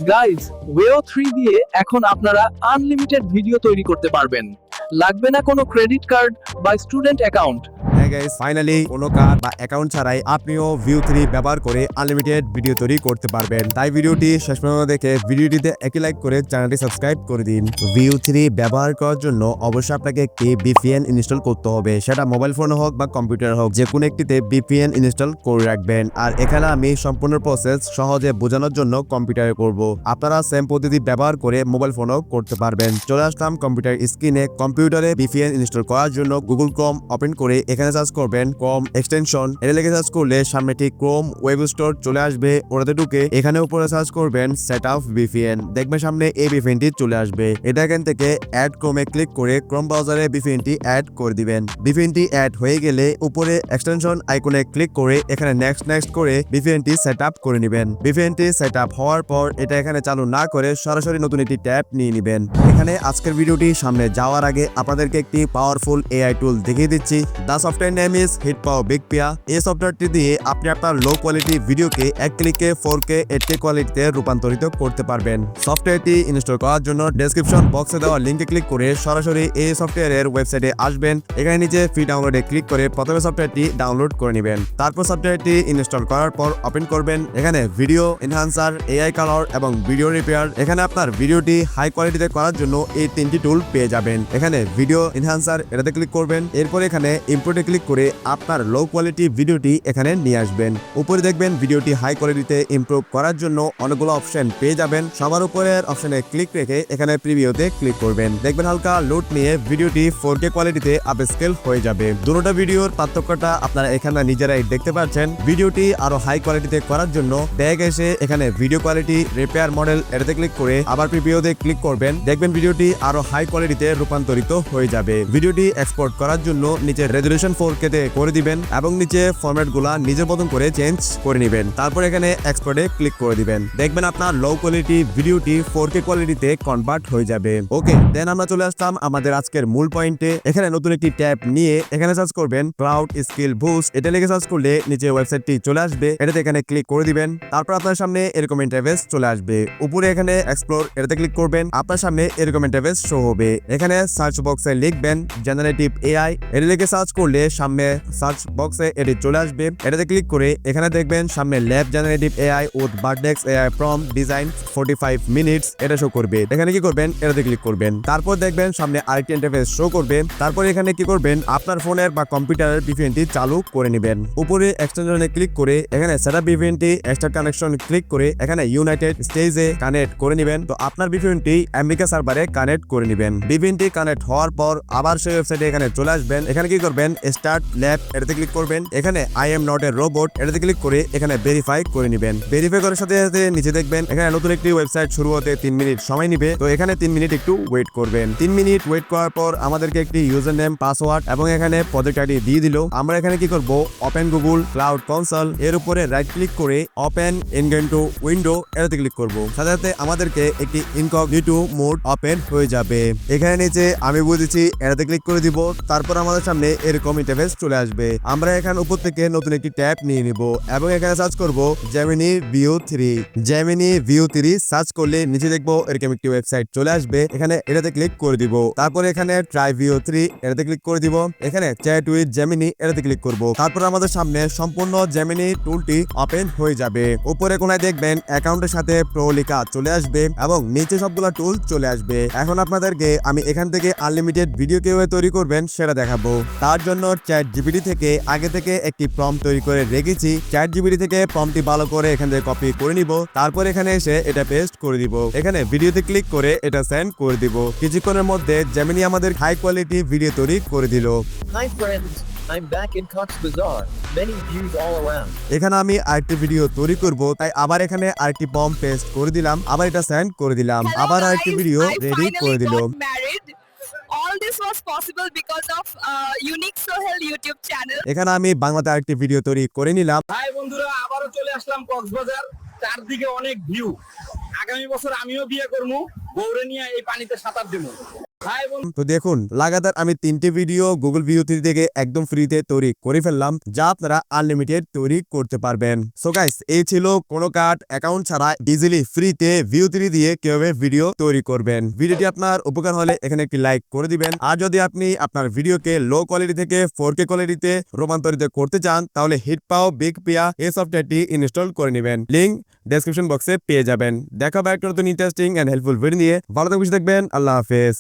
Guys, ওয়েও 3 দিয়ে এখন আপনারা আনলিমিটেড ভিডিও তৈরি করতে পারবেন। লাগবে না কোনো ক্রেডিট কার্ড বা স্টুডেন্ট অ্যাকাউন্ট। হ্যাঁ গাইস, ফাইনালি কোনো কার্ড বা অ্যাকাউন্ট ছাড়াই আপনিও ভিউ 3 ব্যবহার করে আনলিমিটেড ভিডিও তৈরি করতে পারবেন। তাই ভিডিওটি শেষ পর্যন্ত দেখে ভিডিওটিতে একই লাইক করে চ্যানেলটি সাবস্ক্রাইব করে দিন। ভিউ 3 ব্যবহার করার জন্য অবশ্যই আপনাকে একটি VPN ইনস্টল করতে হবে, সেটা মোবাইল ফোন হোক বা কম্পিউটার হোক, যে কোনো একটিতে VPN ইনস্টল করে রাখবেন। আর এখানে আমি সম্পূর্ণ প্রসেস সহজে বোঝানোর জন্য কম্পিউটারে করব। আপনারা সেম পদ্ধতি ব্যবহার করে মোবাইল ফোনও করতে পারবেন। চলে আসলাম কম্পিউটার স্ক্রিনে। কম্পিউটারে VPN ইনস্টল করার জন্য গুগল ক্রোম ওপেন করে এখানে সার্চ করবেন ক্রোম এক্সটেনশন। এটা লিখে সার্চ করলে সামনে ঠিক ক্রোম ওয়েব স্টোর চলে আসবে। ওটাতে ঢুকে এখানে উপরে সার্চ করবেন সেটআপ VPN। দেখবেন সামনে এই VPNটি চলে আসবে। এটা এখান থেকে অ্যাড ক্রোমে ক্লিক করে ক্রোম ব্রাউজারে VPNটি অ্যাড করে দিবেন। VPNটি অ্যাড হয়ে গেলে উপরে এক্সটেনশন আইকনে ক্লিক করে এখানে নেক্সট করে VPNটি সেটআপ করে নেবেন। VPNটি সেটআপ হওয়ার পর এটা এখানে চালু না করে সরাসরি নতুন একটি ট্যাব নিয়ে নেবেন। এখানে আজকের ভিডিওটি সামনে যাওয়ার আগে আপনাদেরকে একটি পাওয়ারফুল AI টুল দেখিয়ে দিচ্ছি। দা সফটওয়্যার নেম ইজ Pubg। এই সফটওয়্যারটি দিয়ে আপনি আপনার লো কোয়ালিটি ভিডিওকে এক ক্লিকে 4K 8K কোয়ালিটিতে রূপান্তরিত করতে পারবেন। সফটওয়্যারটি ইনস্টল করার জন্য ডেসক্রিপশন বক্সে দেওয়া লিংকে ক্লিক করে সরাসরি এই সফটওয়্যারের ওয়েবসাইটে আসবেন। এখানে নিচে ফ্রি ডাউনলোডে ক্লিক করে প্রথমে সফটওয়্যারটি ডাউনলোড করে নেবেন। তারপর সফটওয়্যারটি ইনস্টল করার পর ওপেন করবেন। এখানে ভিডিও এনহান্সার, AI কালার এবং ভিডিও রিপেয়ার। এখানে আপনার ভিডিওটি হাই কোয়ালিটিতে করার জন্য এই তিনটি টুল পেয়ে যাবেন। এখানে ভিডিও এনহান্সার এটাতে ক্লিক করবেন। এরপর এখানে ইম্পোর্টে ক্লিক করে আপনার লো কোয়ালিটি ভিডিওটি এখানে নিয়ে আসবেন। উপরে দেখবেন ভিডিওটি হাই কোয়ালিটিতে ইমপ্রুভ করার জন্য অনেকগুলো অপশন পেয়ে যাবেন। সবার উপরের অপশনে ক্লিক রেখে এখানে প্রিভিউতে ক্লিক করবেন। দেখবেন হালকা লোড নিয়ে ভিডিওটি 4K কোয়ালিটিতে আপস্কেল হয়ে যাবে। দুটোটা ভিডিওর পার্থক্যটা আপনারা এখানে নিজেরাই দেখতে পাচ্ছেন। ভিডিওটি আরো হাই কোয়ালিটিতে করার জন্য ব্যাগ এসে এখানে ভিডিও কোয়ালিটি রিপেয়ার মডেল এটাতে ক্লিক করে আবার প্রিভিউতে ক্লিক করবেন। দেখবেন ভিডিওটি আরো হাই কোয়ালিটিতে রূপান্তরিত হয়ে যাবে। ভিডিওটি এক্সপোর্ট করার জন্য নিচে রেজোলিউশন 4K তে করে দিবেন এবং নিচে ফরম্যাটগুলা নিজের মতন করে চেঞ্জ করে নেবেন। তারপর এখানে এক্সপোর্টে ক্লিক করে দিবেন। দেখবেন আপনার লো কোয়ালিটি ভিডিওটি 4K কোয়ালিটিতে কনভার্ট হয়ে যাবে। ওকে, দেন আমরা চলে আসলাম আমাদের আজকের মূল পয়েন্টে। এখানে নতুন একটি ট্যাব নিয়ে এখানে সার্চ করবেন ক্লাউড স্কিল বুস্ট। এটা লিখে সার্চ করলে নিচে ওয়েবসাইটটি চলে আসবে। এটাতে এখানে ক্লিক করে দিবেন। তারপর আপনার সামনে এরকম ইন্টারফেস চলে আসবে। উপরে এখানে এক্সপ্লোর এটাতে ক্লিক করবেন। আপনার সামনে এরকম ইন্টারফেস শো হবে। এখানে সার্চ বক্সে লিখবেন জেনারেটিভ AI। এটা লিখে সার্চ করলে সামনে সার্চ বক্সে এটি চলে আসবে। এটাতে ক্লিক করে এখানে দেখবেন সামনে lab generative AI with Vertex AI prompt design 45 minutes এটা শো করবে। এখানে কি করবেন, এটাতে ক্লিক করবেন। তারপর দেখবেন সামনে আরেকটি ইন্টারফেস শো করবে। তারপর এখানে কি করবেন, আপনার ফোনের বা কম্পিউটারের VPNটি চালু করে নেবেন। উপরে এক্সটেনশনে ক্লিক করে এখানে সেটআপ VPNটি এক্সট্রা কানেকশন ক্লিক করে এখানে ইউনাইটেড স্টেটসে কানেক্ট করে নেবেন। তো আপনার VPNটি আমেরিকা সার্ভারে কানেক্ট করে নেবেন। VPNটি কানেক্ট হওয়ার পর আবার সেই ওয়েবসাইটে এখানে চলে আসবেন। এখানে কি করবেন, স্টার্ট ল্যাব এটাতে ক্লিক করবেন। এখানে I am not a robot এটাতে ক্লিক করে এখানে ভেরিফাই করে নেবেন। ভেরিফাই করার সাথে সাথে নিচে দেখবেন এখানে নতুন একটি ওয়েবসাইট শুরু হতে 3 মিনিট সময় নিবে। তো এখানে 3 মিনিট একটু ওয়েট করবেন। 3 মিনিট ওয়েট করার পর আমাদেরকে একটি ইউজার নেম, পাসওয়ার্ড এবং এখানে প্রজেক্ট আইডি দিয়ে দিল। আমরা এখানে কি করব, ওপেন গুগল ক্লাউড কনসোল এর উপরে রাইট ক্লিক করে ওপেন ইনকগনিটো উইন্ডো এটাতে ক্লিক করব। সাথে সাথে আমাদেরকে একটি ইনকগনিটো মোড ওপেন হয়ে যাবে। এখানে নিচে আমি বুঝেছি এটাতে ক্লিক করে দিব। তারপর আমাদের সামনে এরকম ইন্টারফেস চলে আসবে। আমরা এখানে উপর থেকে নতুন একটি ট্যাব নিয়ে নিব এবং এখানে সার্চ করব Gemini view 3। Gemini view 3 search করলে নিচে দেখবো এরকম একটি ওয়েবসাইট চলে আসবে। এখানে এটাতে ক্লিক করে দিব। তারপর এখানে ট্রাই ভিউ 3 এটাতে ক্লিক করে দিব। এখানে চ্যাট উইথ জেমিনি এটাতে ক্লিক করব। তারপর আমাদের সামনে সম্পূর্ণ জেমিনি টুলটি ওপেন হয়ে যাবে। উপরে কোনায় দেখবেন অ্যাকাউন্টের সাথে প্রো লেখা চলে আসবে এবং নিচে সবগুলা টুল চলে আসবে। এখন আপনাদেরকে আমি এখান থেকে আনলিমিটেড ভিডিও কিভাবে তৈরি করবেন সেটা দেখাবো। তার জন্য চ্যাট জিপিটি থেকে আগে থেকে একটি প্রম্পট তৈরি করে রেখেছি। চ্যাট জিপিটি থেকে প্রম্পটটি ভালো করে এখান থেকে কপি করে নিব। তারপর এখানে এসে এটা পেস্ট করে দিব। এখানে ভিডিওতে ক্লিক করে এটা সেন্ড করে দিব। কিছুক্ষণের মধ্যে জেমিনি আমাদের হাই কোয়ালিটি ভিডিও তৈরি করে দিল। Hi friends, I'm back in Cox's Bazaar. Many views all around. এখানে আমি আরেকটি ভিডিও তৈরি করব, তাই আবার এখানে আরেকটি প্রম্পট পেস্ট করে দিলাম। আবার এটা সেন্ড করে দিলাম। আবার আরেকটি ভিডিও রেডি করে দিল। All this was possible because of Unique Sohel YouTube channel. এখানে আমি বাংলাতে আরেকটি ভিডিও তৈরি করে নিলাম। হাই বন্ধুরা, আবারও চলে আসলাম কক্সবাজার। চারদিকে অনেক ভিউ। আগামী বছর আমিও বিয়ে করবো, বউরে নিয়ে এই পানিতে সাঁতার দেবো। হাই বন্ধু, তো দেখুন লাগাতার আমি 3টে ভিডিও গুগল ভিউ 3 থেকে একদম ফ্রিতে তৈরি করে ফেললাম, যা আপনারা আনলিমিটেড তৈরি করতে পারবেন। সো গাইস, এই ছিল কোনো কার্ড অ্যাকাউন্ট ছাড়া ইজিলি ফ্রিতে ভিউ 3 দিয়ে কিভাবে ভিডিও তৈরি করবেন। ভিডিওটি আপনার উপকার হলে এখানে একটি লাইক করে দিবেন। আর যদি আপনি আপনার ভিডিওকে লো কোয়ালিটি থেকে 4K কোয়ালিটিতে রূপান্তরিত করতে চান, তাহলে হিটপাও বিগ পিয়া এই সফটওয়্যারটি ইনস্টল করে নেবেন। লিংক ডেসক্রিপশন বক্সে পেয়ে যাবেন। দেখা হবে একটা নতুন ইন্টারেস্টিং এন্ড হেল্পফুল ভিডিও নিয়ে। ভালো থাকবেন, আল্লাহ হাফেজ।